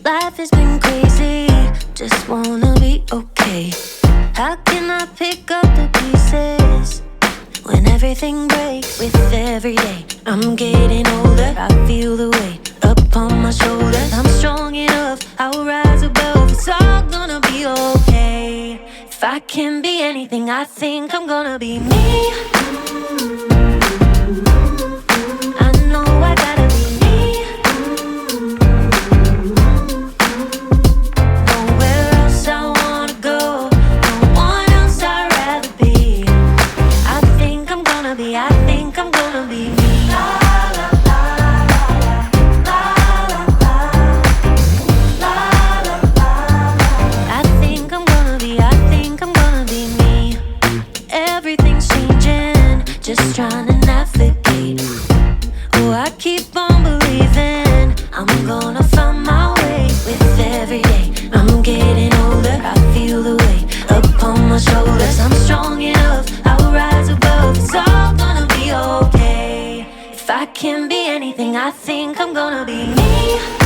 Life has been crazy, just wanna be okay. How can I pick up the pieces when everything breaks with every day? I'm getting older, I feel the weight upon my shoulders. I'm strong enough, I'll rise above. It's all gonna be okay. If I can be anything, I think I'm gonna be me. I know I gotta be me. Nowhere else I wanna go, no one else I'd rather be. I think I'm gonna be me. La la la la la la la la la. I think I'm gonna be me. Everything's changing, just trying to navigate. Oh, I keep on believing I'm gonna find my way with every day. I'm getting older, I feel the weight upon my shoulders. I'm strong enough, I'll rise above. It's all gonna be okay. If I can be anything, I think I'm gonna be me.